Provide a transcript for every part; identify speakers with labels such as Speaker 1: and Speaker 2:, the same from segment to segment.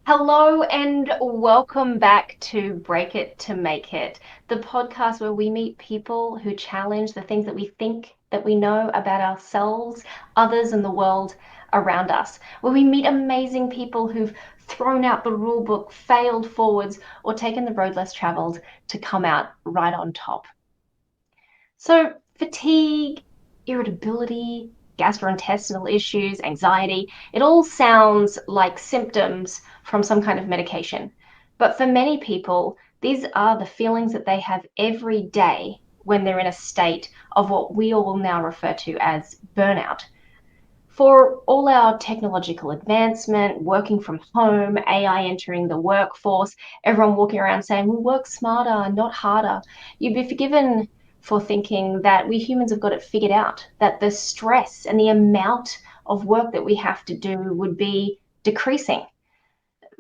Speaker 1: Hello and welcome back to Break It to Make It, the podcast where we meet people who challenge the things that we think that we know about ourselves, others, and the world around us. Where we meet amazing people who've thrown out the rule book, failed forwards, or taken the road less traveled to come out right on top. So, fatigue, irritability, gastrointestinal issues, anxiety, it all sounds like symptoms from some kind of medication. But for many people, these are the feelings that they have every day when they're in a state of what we all now refer to as burnout. For all our technological advancement, working from home, AI entering the workforce, everyone walking around saying, we'll work smarter, not harder, you'd be forgiven for thinking that we humans have got it figured out, that the stress and the amount of work that we have to do would be decreasing.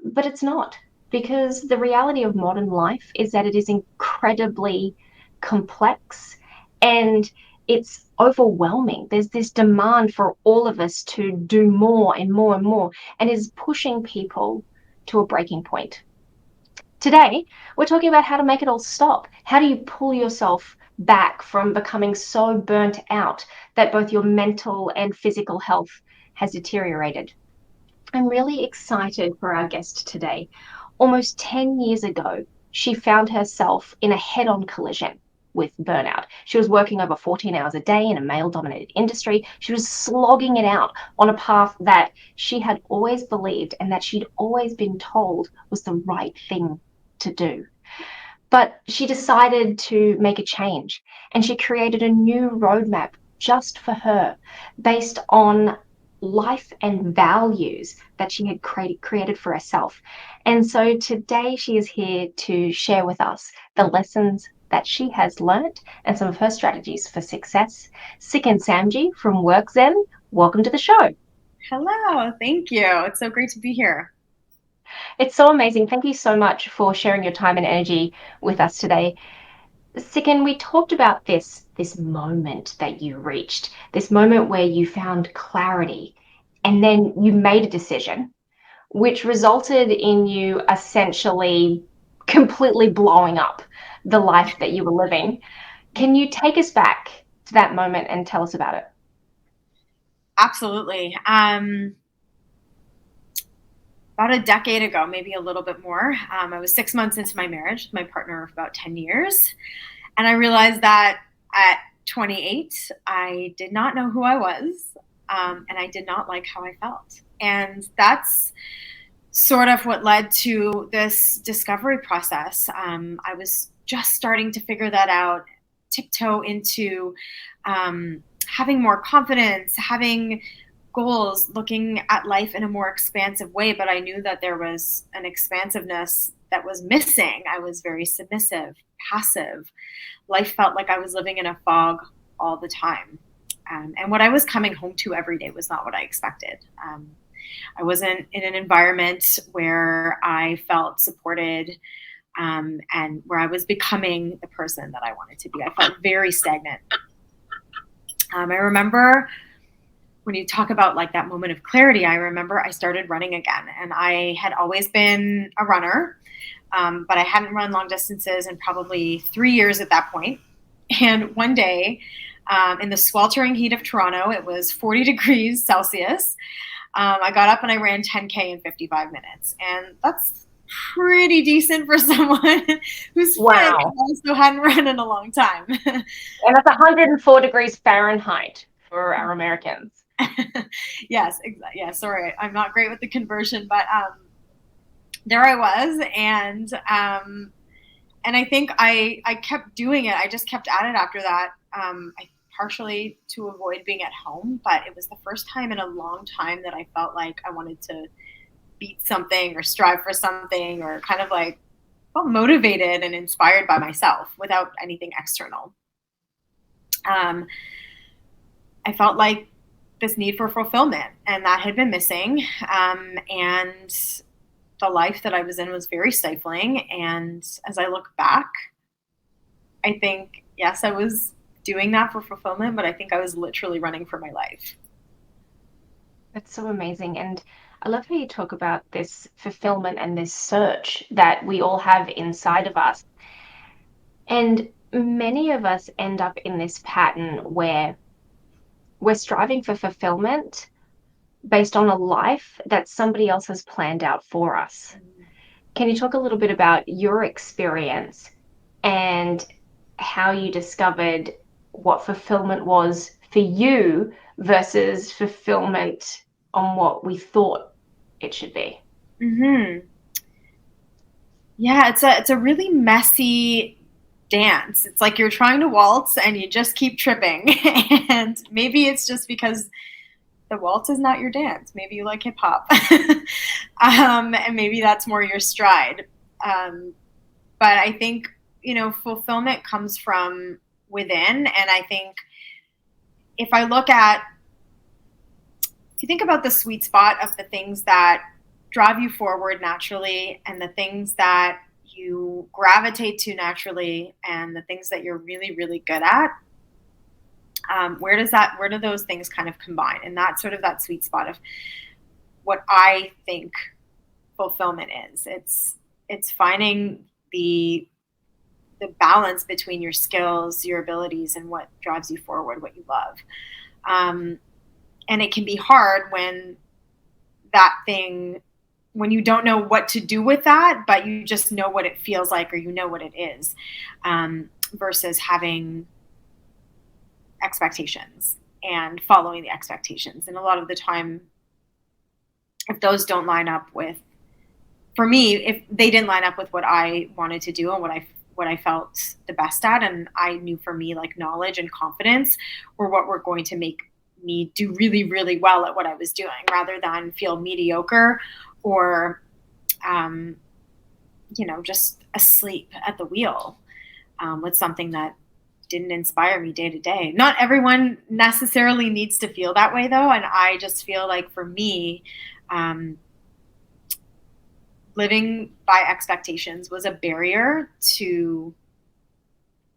Speaker 1: But it's not, because the reality of modern life is that it is incredibly complex and it's overwhelming. There's this demand for all of us to do more and more and more, and is pushing people to a breaking point. Today, we're talking about how to make it all stop. How do you pull yourself back from becoming so burnt out that both your mental and physical health has deteriorated? I'm really excited for our guest today. Almost 10 years ago, she found herself in a head on collision with burnout. She was working over 14 hours a day in a male dominated industry. She was slogging it out on a path that she had always believed and that she'd always been told was the right thing to do. But she decided to make a change and she created a new roadmap just for her based on life and values that she had created for herself. And so today she is here to share with us the lessons that she has learned and some of her strategies for success. Sikin Samji from workzen, welcome to the show.
Speaker 2: Hello, thank you. It's so great to be here.
Speaker 1: It's so amazing. Thank you so much for sharing your time and energy with us today. Sikin, we talked about this moment that you reached, this moment where you found clarity and then you made a decision, which resulted in you essentially completely blowing up the life that you were living. Can you take us back to that moment and tell us about it?
Speaker 2: Absolutely. About a decade ago, maybe a little bit more, I was 6 months into my marriage with my partner of about 10 years. And I realized that at 28, I did not know who I was, and I did not like how I felt. And that's sort of what led to this discovery process. I was just starting to figure that out, tiptoe into having more confidence, having goals, looking at life in a more expansive way. But I knew that there was an expansiveness that was missing. I was very submissive, passive. Life felt like I was living in a fog all the time. And what I was coming home to every day was not what I expected. I wasn't in an environment where I felt supported, and where I was becoming the person that I wanted to be. I felt very stagnant. I remember when you talk about like that moment of clarity, I remember I started running again, and I had always been a runner, but I hadn't run long distances in probably 3 years at that point. And one day, in the sweltering heat of Toronto, it was 40 degrees Celsius. I got up and I ran 10K in 55 minutes. And that's pretty decent for someone who's fit and
Speaker 1: Wow.
Speaker 2: also hadn't run in a long time.
Speaker 1: And that's 104 degrees Fahrenheit for our Americans.
Speaker 2: Yes, exactly. Yeah, sorry, I'm not great with the conversion, but there I was, and I think I kept doing it. I just kept at it after that. I partially to avoid being at home, but it was the first time in a long time that I felt like I wanted to beat something or strive for something, or kind of like felt motivated and inspired by myself without anything external. Um, I felt like this need for fulfillment, and that had been missing. And the life that I was in was very stifling. And as I look back, I think, yes, I was doing that for fulfillment, but I think I was literally running for my life.
Speaker 1: That's so amazing. And I love how you talk about this fulfillment and this search that we all have inside of us. And many of us end up in this pattern where we're striving for fulfillment based on a life that somebody else has planned out for us. Can you talk a little bit about your experience and how you discovered what fulfillment was for you versus fulfillment on what we thought it should be?
Speaker 2: Mm-hmm. Yeah, it's a really messy dance. It's like you're trying to waltz and you just keep tripping. And maybe it's just because the waltz is not your dance. Maybe you like hip hop. And maybe that's more your stride. Um, but I think, fulfillment comes from within. And I think if I look at, if you think about the sweet spot of the things that drive you forward naturally and the things that you gravitate to naturally and the things that you're really, really good at, where do those things kind of combine? And that's sort of that sweet spot of what I think fulfillment is. It's finding the balance between your skills, your abilities, and what drives you forward, what you love. And it can be hard when you don't know what to do with that, but you just know what it feels like or you know what it is, versus having expectations and following the expectations. And a lot of the time, if those don't line up with, for me, if they didn't line up with what I wanted to do and what I felt the best at, and I knew for me, like, knowledge and confidence were what were going to make me do really, really well at what I was doing, rather than feel mediocre or, just asleep at the wheel, with something that didn't inspire me day to day. Not everyone necessarily needs to feel that way, though. And I just feel like for me, living by expectations was a barrier to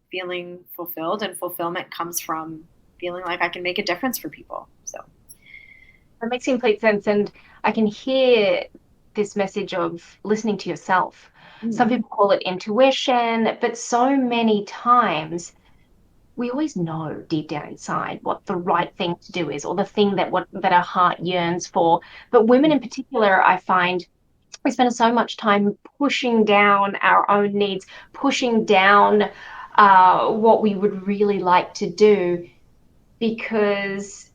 Speaker 2: feeling fulfilled, and fulfillment comes from feeling like I can make a difference for people. So
Speaker 1: That makes complete sense. And I can hear this message of listening to yourself. Some people call it intuition, but so many times we always know deep down inside what the right thing to do is, or the thing that our heart yearns for. But women in particular, I find we spend so much time pushing down our own needs, pushing down what we would really like to do, because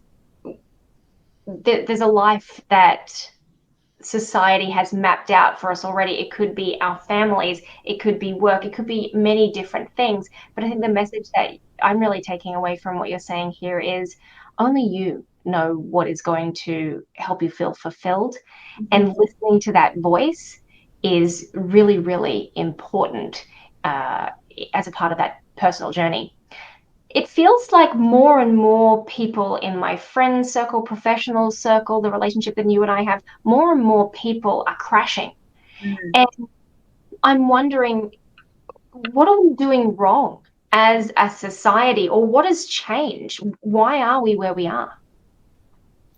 Speaker 1: there's a life that society has mapped out for us already. It could be our families, it could be work, it could be many different things. But I think the message that I'm really taking away from what you're saying here is only you know what is going to help you feel fulfilled. And listening to that voice is really, really important as a part of that personal journey. It feels like more and more people in my friend circle, professional circle, the relationship that you and I have, more and more people are crashing. And I'm wondering, what are we doing wrong as a society, or what has changed? Why are we where we are?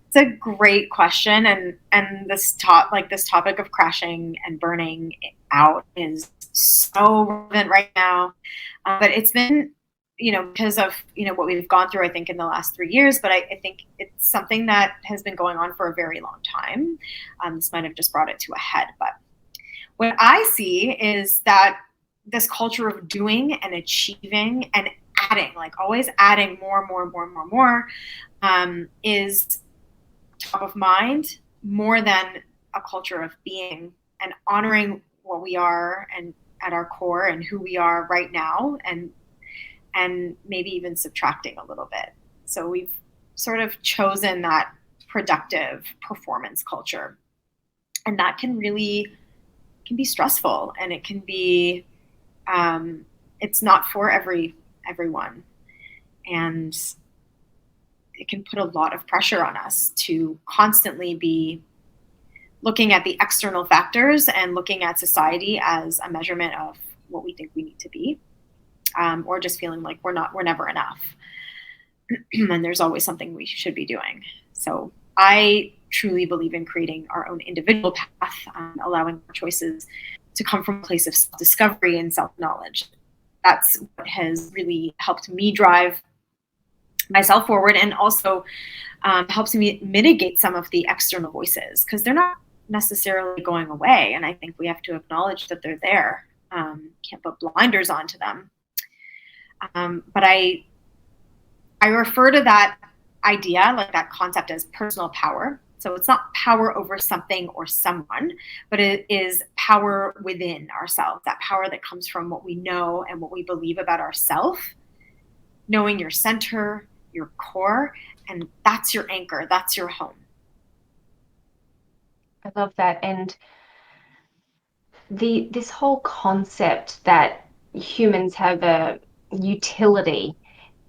Speaker 2: it's a great question, and this topic of crashing and burning out is so relevant right now. But it's been, because of what we've gone through, I think, in the last 3 years. But I think it's something that has been going on for a very long time. This might have just brought it to a head, but what I see is that this culture of doing and achieving and adding, like always adding more, more, more, more, more, is top of mind more than a culture of being and honoring what we are and at our core and who we are right now, and maybe even subtracting a little bit. So we've sort of chosen that productive performance culture, and that can be stressful, and it can be it's not for everyone, and it can put a lot of pressure on us to constantly be looking at the external factors and looking at society as a measurement of what we think we need to be, or just feeling like we're never enough, and there's always something we should be doing. So I truly believe in creating our own individual path, allowing our choices to come from a place of self-discovery and self-knowledge. That's what has really helped me drive myself forward, and also helps me mitigate some of the external voices, because they're not necessarily going away. And I think we have to acknowledge that they're there. Can't put blinders onto them. But I refer to that idea, like that concept, as personal power. So it's not power over something or someone, but it is power within ourselves, that power that comes from what we know and what we believe about ourselves, knowing your center, your core, and that's your anchor, that's your home.
Speaker 1: I love that. And this whole concept that humans have a utility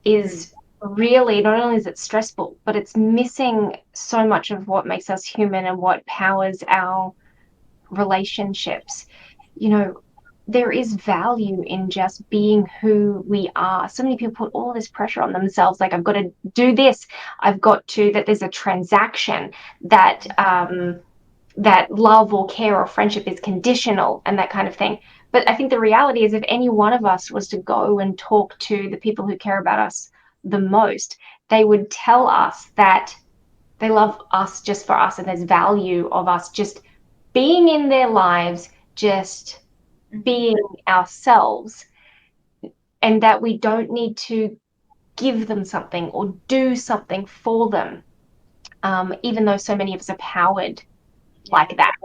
Speaker 1: is really, not only is it stressful, but it's missing so much of what makes us human and what powers our relationships. You know, there is value in just being who we are. So many people put all this pressure on themselves, like, I've got to do this, I've got to, that there's a transaction, that that love or care or friendship is conditional and that kind of thing. But I think the reality is, if any one of us was to go and talk to the people who care about us the most, they would tell us that they love us just for us, and there's value of us just being in their lives, just being ourselves, and that we don't need to give them something or do something for them, even though so many of us are powered like that.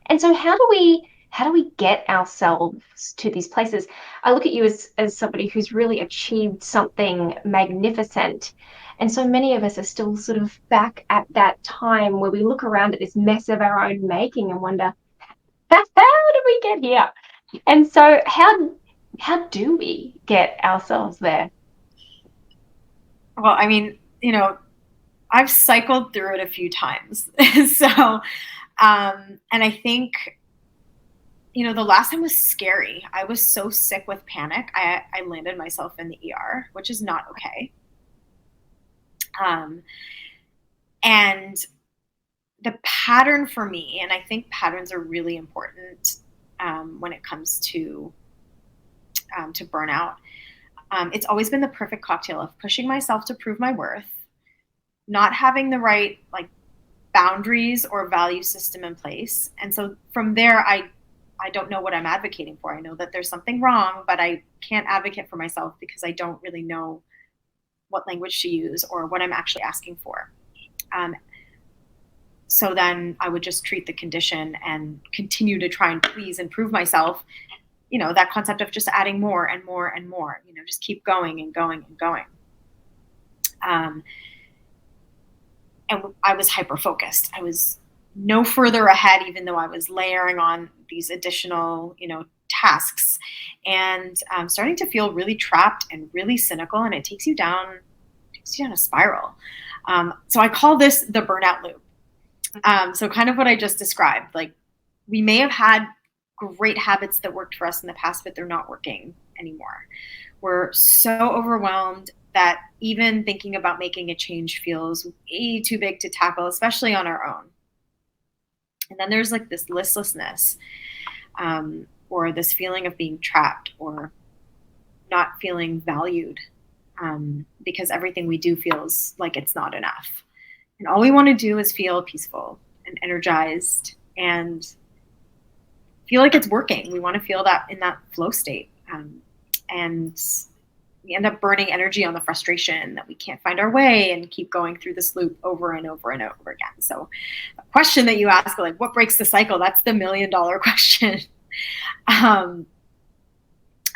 Speaker 1: And so how do we get ourselves to these places? I look at you as somebody who's really achieved something magnificent. And so many of us are still sort of back at that time where we look around at this mess of our own making and wonder, how did we get here? And so how do we get ourselves there?
Speaker 2: Well, I mean, I've cycled through it a few times. So, and I think, the last time was scary. I was so sick with panic. I landed myself in the ER, which is not okay. And the pattern for me, and I think patterns are really important when it comes to burnout. It's always been the perfect cocktail of pushing myself to prove my worth, not having the right boundaries or value system in place. And so from there, I don't know what I'm advocating for. I know that there's something wrong, but I can't advocate for myself because I don't really know what language to use or what I'm actually asking for. So then I would just treat the condition and continue to try and please and prove myself. That concept of just adding more and more and more, just keep going and going and going. And I was hyper-focused. I was no further ahead, even though I was layering on these additional, tasks, and starting to feel really trapped and really cynical. And it takes you down a spiral. So I call this the burnout loop. So kind of what I just described, like, we may have had great habits that worked for us in the past, but they're not working anymore. We're so overwhelmed that even thinking about making a change feels way too big to tackle, especially on our own. And then there's this listlessness, or this feeling of being trapped or not feeling valued, because everything we do feels like it's not enough. And all we want to do is feel peaceful and energized and feel like it's working. We want to feel that in that flow state. And we end up burning energy on the frustration that we can't find our way and keep going through this loop over and over and over again. So the question that you ask, what breaks the cycle? That's the $1 million question.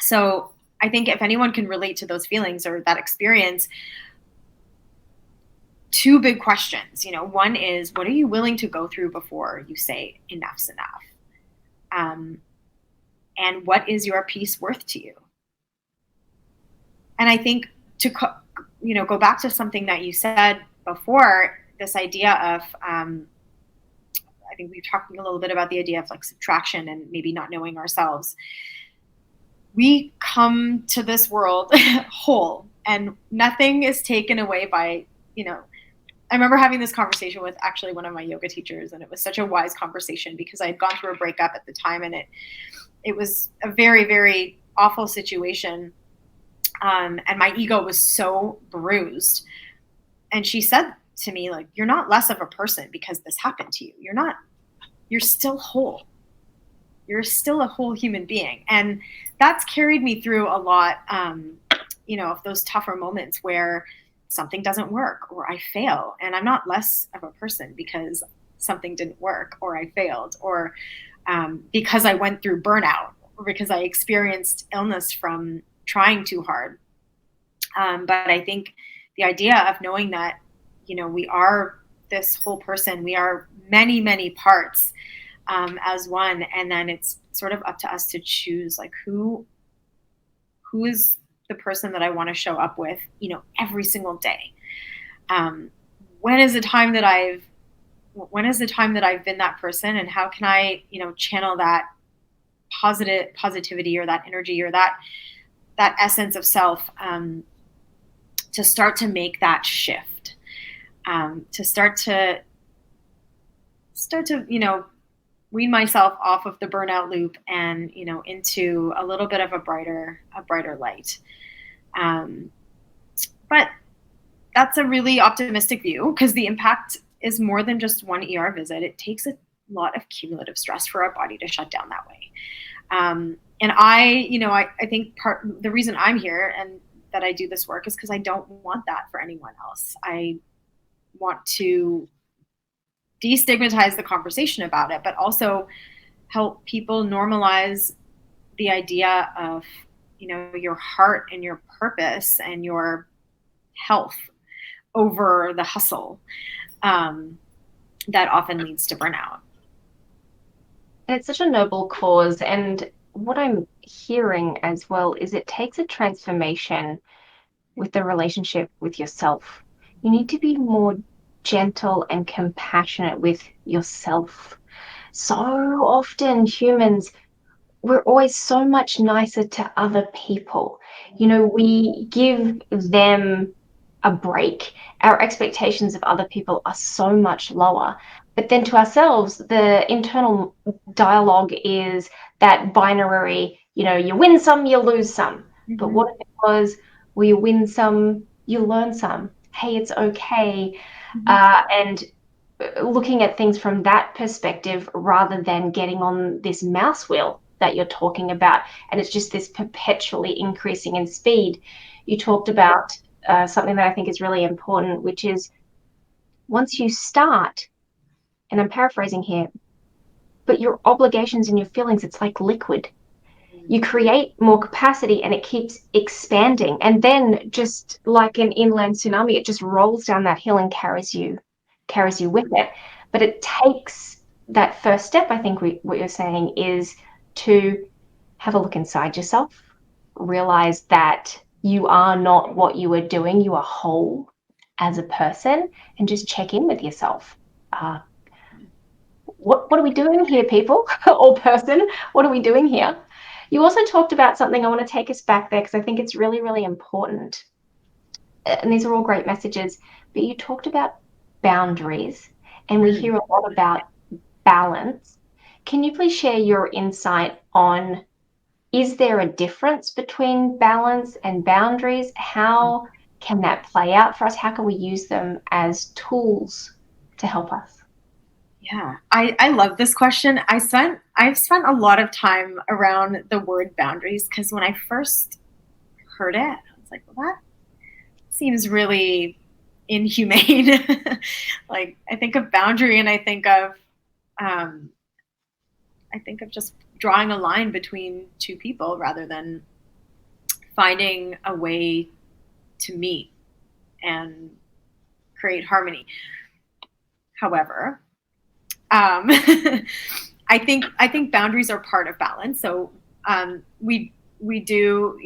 Speaker 2: So I think if anyone can relate to those feelings or that experience, two big questions. One is, what are you willing to go through before you say enough's enough? And what is your peace worth to you? And I think to go back to something that you said before, this idea of I think we've talked a little bit about the idea of subtraction and maybe not knowing ourselves. We come to this world whole, and nothing is taken away by I remember having this conversation with actually one of my yoga teachers, and it was such a wise conversation because I had gone through a breakup at the time, and it was a very, very awful situation. And my ego was so bruised. And she said to me, like, you're not less of a person because this happened to you. You're still whole. You're still a whole human being. And that's carried me through a lot, of those tougher moments where something doesn't work or I fail. And I'm not less of a person because something didn't work or I failed or because I went through burnout or because I experienced illness from trying too hard. But I think the idea of knowing that, we are this whole person, we are many, many parts as one. And then it's sort of up to us to choose like who is the person that I want to show up with, every single day. When is the time that I've been that person, and how can I, channel that positivity or that energy or that essence of self to start to make that shift, to start to wean myself off of the burnout loop and into a little bit of a brighter light. But that's a really optimistic view because the impact is more than just one ER visit. It takes a lot of cumulative stress for our body to shut down that way. And I think the reason I'm here and that I do this work is because I don't want that for anyone else. I want to destigmatize the conversation about it, but also help people normalize the idea of, your heart and your purpose and your health over the hustle that often leads to burnout.
Speaker 1: And it's such a noble cause. And what I'm hearing as well is it takes a transformation with the relationship with yourself. You need to be more gentle and compassionate with yourself. So often humans, we're always so much nicer to other people. We give them a break. Our expectations of other people are so much lower. But then to ourselves, the internal dialogue is that binary, you win some, you lose some. Mm-hmm. But what if it was, well, you win some, you learn some. Hey, it's okay. Mm-hmm. And looking at things from that perspective rather than getting on this mouse wheel that you're talking about. And it's just this perpetually increasing in speed. You talked about something that I think is really important, which is once you start, and I'm paraphrasing here, but your obligations and your feelings, it's like liquid. You create more capacity and it keeps expanding. And then just like an inland tsunami, it just rolls down that hill and carries you with it. But it takes that first step, I think what you're saying is to have a look inside yourself, realize that you are not what you are doing, you are whole as a person, and just check in with yourself. What are we doing here, people or person? What are we doing here? You also talked about something, I want to take us back there because I think it's really, really important. And these are all great messages, but you talked about boundaries, and we hear a lot about balance. Can you please share your insight on, is there a difference between balance and boundaries? How can that play out for us? How can we use them as tools to help us?
Speaker 2: Yeah, I love this question. I've spent a lot of time around the word boundaries because when I first heard it, I was like, well, that seems really inhumane. Like I think of boundary and I think of just drawing a line between two people rather than finding a way to meet and create harmony. However, I think boundaries are part of balance. So we do,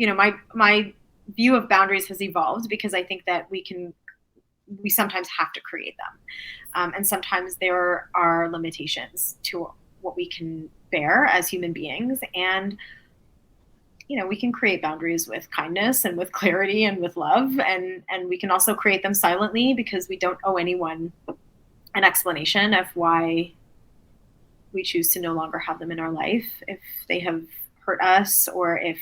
Speaker 2: my view of boundaries has evolved because I think that we sometimes have to create them. And sometimes there are limitations to what we can bear as human beings. And, we can create boundaries with kindness and with clarity and with love, and we can also create them silently, because we don't owe anyone an explanation of why we choose to no longer have them in our life, if they have hurt us, or if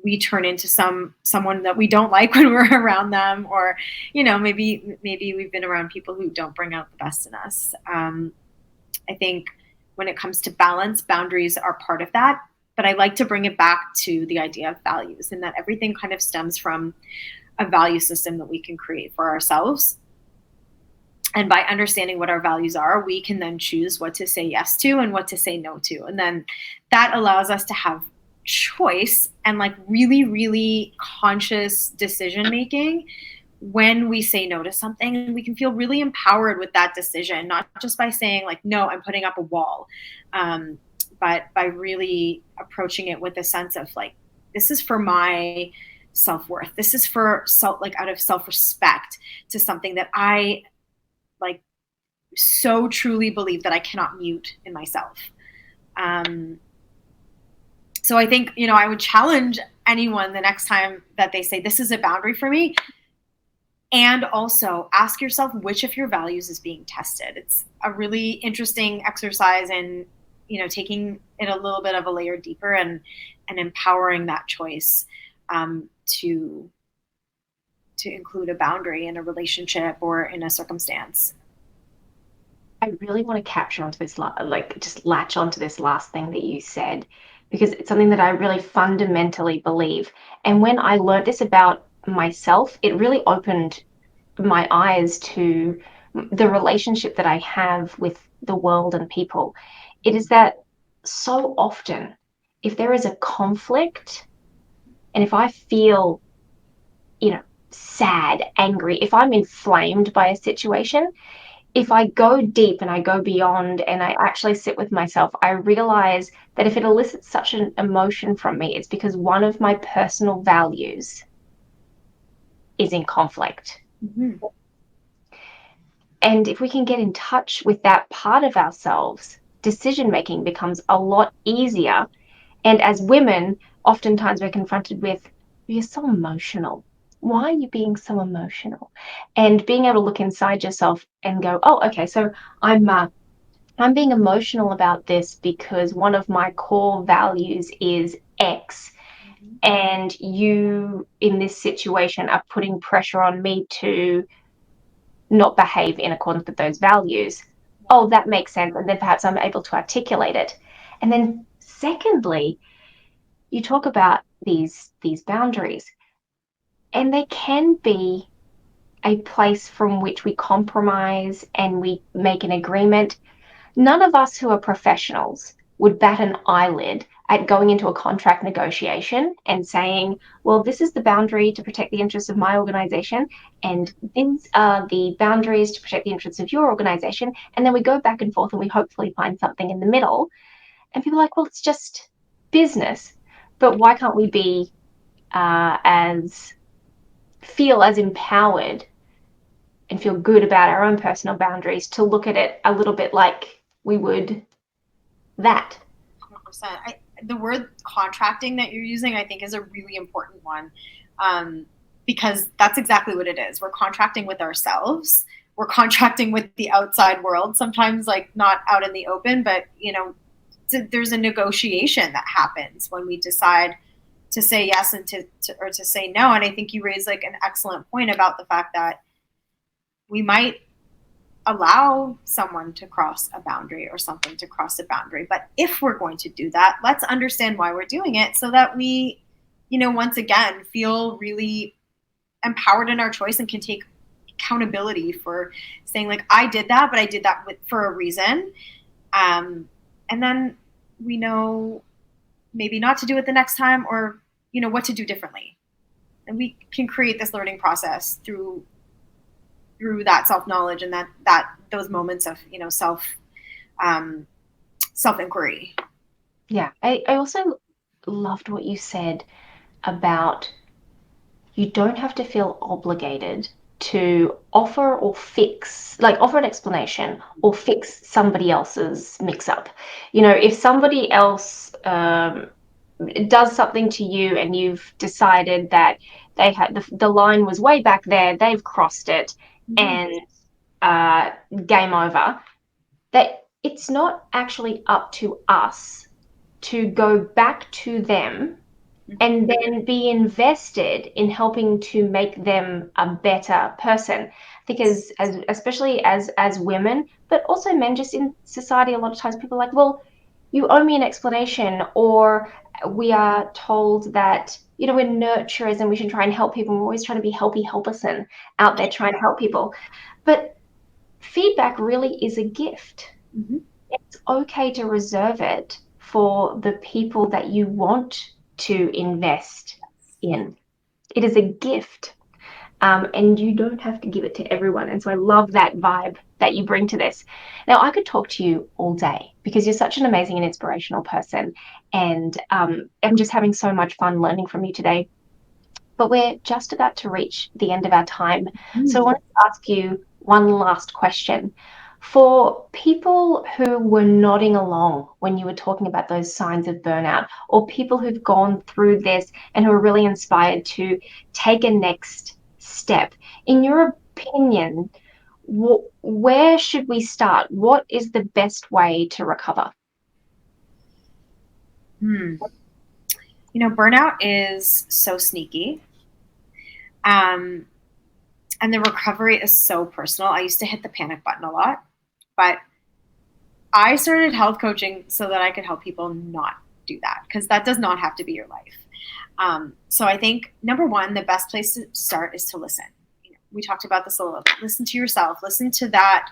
Speaker 2: we turn into someone that we don't like when we're around them, or maybe we've been around people who don't bring out the best in us. I think when it comes to balance, boundaries are part of that, but I like to bring it back to the idea of values, and that everything kind of stems from a value system that we can create for ourselves. And by understanding what our values are, we can then choose what to say yes to and what to say no to. And then that allows us to have choice and like really, really conscious decision making when we say no to something. And we can feel really empowered with that decision, not just by saying like, no, I'm putting up a wall, but by really approaching it with a sense of like, this is for my self-worth. This is for out of self-respect to something that I like so truly believe that I cannot mute in myself. So I think, I would challenge anyone the next time that they say, this is a boundary for me. And also ask yourself which of your values is being tested. It's a really interesting exercise in, taking it a little bit of a layer deeper and empowering that choice to include a boundary in a relationship or in a circumstance.
Speaker 1: I really want to capture onto this, just latch onto this last thing that you said, because it's something that I really fundamentally believe. And when I learned this about myself, it really opened my eyes to the relationship that I have with the world and people. It is that so often, if there is a conflict, and if I feel, sad, angry, if I'm inflamed by a situation, if I go deep and I go beyond and I actually sit with myself, I realize that if it elicits such an emotion from me, it's because one of my personal values is in conflict.
Speaker 2: Mm-hmm.
Speaker 1: And if we can get in touch with that part of ourselves, decision making becomes a lot easier. And as women, oftentimes we're confronted with, you're so emotional. Why are you being so emotional? And being able to look inside yourself and go, oh, okay, so I'm being emotional about this because one of my core values is X. And you, in this situation, are putting pressure on me to not behave in accordance with those values. Oh, that makes sense. And then perhaps I'm able to articulate it. And then secondly, you talk about these boundaries, and they can be a place from which we compromise and we make an agreement. None of us who are professionals would bat an eyelid at going into a contract negotiation and saying, well, this is the boundary to protect the interests of my organization, and these are the boundaries to protect the interests of your organization. And then we go back and forth and we hopefully find something in the middle. And people are like, well, it's just business. But why can't we be feel as empowered and feel good about our own personal boundaries to look at it a little bit like we would that?
Speaker 2: 100%. The word contracting that you're using, I think, is a really important one, because that's exactly what it is. We're contracting with ourselves. We're contracting with the outside world, sometimes like not out in the open, but, there's a negotiation that happens when we decide to say yes and to say no. And I think you raised like an excellent point about the fact that we might allow someone to cross a boundary or something to cross a boundary. But if we're going to do that, let's understand why we're doing it, so that we, once again, feel really empowered in our choice and can take accountability for saying like, I did that, but I did that for a reason. And then we know maybe not to do it the next time, or, what to do differently. And we can create this learning process through that self-knowledge and that those moments of, self-inquiry.
Speaker 1: Yeah. I also loved what you said about you don't have to feel obligated to offer an explanation or fix somebody else's mix up. If somebody else does something to you and you've decided that they had the line was way back there, they've crossed it,
Speaker 2: Mhm.
Speaker 1: and uh, game over, that it's not actually up to us to go back to them
Speaker 2: Mhm.
Speaker 1: and then be invested in helping to make them a better person. Because as especially as women, but also men, just in society, a lot of times people are like, well, you owe me an explanation, or we are told that, we're nurturers and we should try and help people. We're always trying to be helpy helperson out there trying to help people. But feedback really is a gift.
Speaker 2: Mhm.
Speaker 1: It's okay to reserve it for the people that you want to invest in. It is a gift, and you don't have to give it to everyone. And so I love that vibe that you bring to this. Now, I could talk to you all day because you're such an amazing and inspirational person, and I'm just having so much fun learning from you today. But we're just about to reach the end of our time. So I
Speaker 2: Mhm.
Speaker 1: wanted to ask you one last question. For people who were nodding along when you were talking about those signs of burnout, or people who've gone through this and who are really inspired to take a next step, in your opinion, where should we start? What is the best way to recover?
Speaker 2: Hmm. Burnout is so sneaky. Um, and the recovery is so personal. I used to hit the panic button a lot, but I started health coaching so that I could help people not do that, because that does not have to be your life. So I think number one, the best place to start is to listen. We talked about this a little bit. Listen to yourself. Listen to that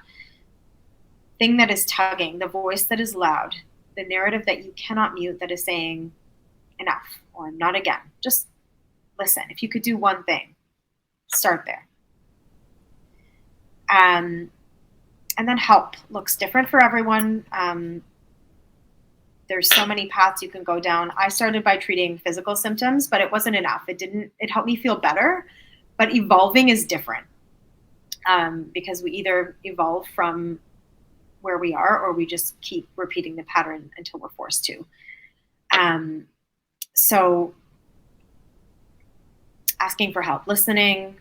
Speaker 2: thing that is tugging, the voice that is loud, the narrative that you cannot mute that is saying enough or not again. Just listen. If you could do one thing, start there. Um, and then help looks different for everyone. There's so many paths you can go down. I started by treating physical symptoms, but it wasn't enough. It helped me feel better, but evolving is different, because we either evolve from where we are or we just keep repeating the pattern until we're forced to. Um, so asking for help, listening,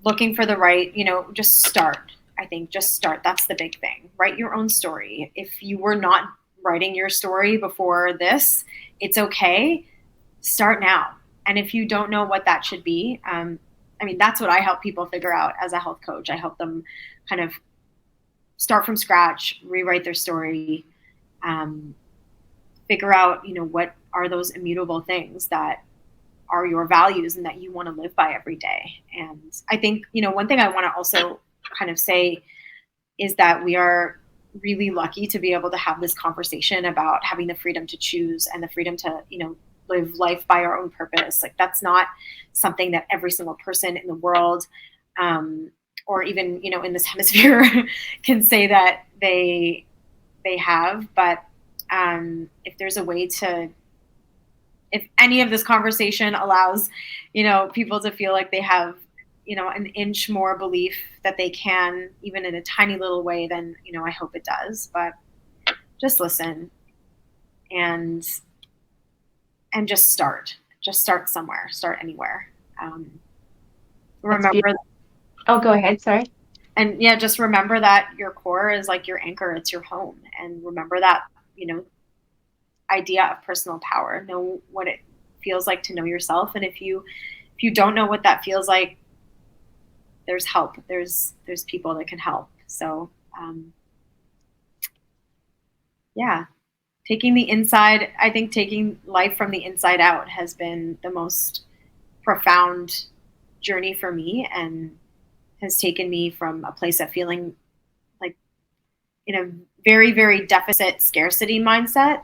Speaker 2: looking for the right, just start. I think just start. That's the big thing. Write your own story. If you were not writing your story before this, it's okay. Start now. And if you don't know what that should be, that's what I help people figure out as a health coach. I help them kind of start from scratch, rewrite their story, um, figure out, what are those immutable things that are your values and that you want to live by every day. And I think, one thing I want to also kind of say is that we are really lucky to be able to have this conversation about having the freedom to choose and the freedom to, live life by our own purpose. Like, that's not something that every single person in the world, or even, in this hemisphere can say that they have. But if there's a way to, if any of this conversation allows, people to feel like they have, an inch more belief that they can, even in a tiny little way, then, I hope it does. But just listen and just start. Just start somewhere. Start anywhere. Um,
Speaker 1: That's
Speaker 2: remember,
Speaker 1: beautiful. Oh, go ahead. Sorry.
Speaker 2: and yeah, just remember that your core is like your anchor. It's your home, and remember that, idea of personal power. Know what it feels like to know yourself, and if you don't know what that feels like, there's help. There's people that can help. So yeah, I think taking life from the inside out has been the most profound journey for me, and has taken me from a place of feeling like in a very, very deficit scarcity mindset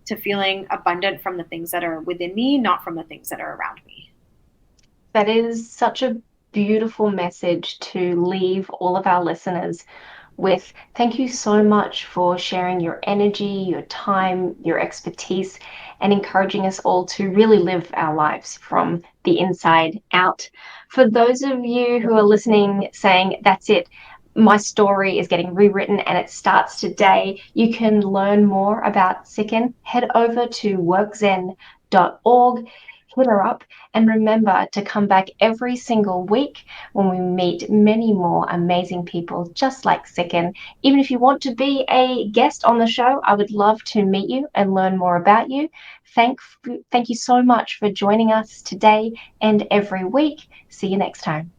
Speaker 2: to feeling abundant from the things that are within me, not from the things that are around me.
Speaker 1: That is such a beautiful message to leave all of our listeners with. Thank you so much for sharing your energy, your time, your expertise, and encouraging us all to really live our lives from the inside out. For those of you who are listening saying, that's it, my story is getting rewritten and it starts today, you can learn more about Sikin. Head over to workzen.com untitled.org. Hit her up, and remember to come back every single week when we meet many more amazing people just like Sikin. Even if you want to be a guest on the show, I would love to meet you and learn more about you. Thank you so much for joining us today and every week. See you next time.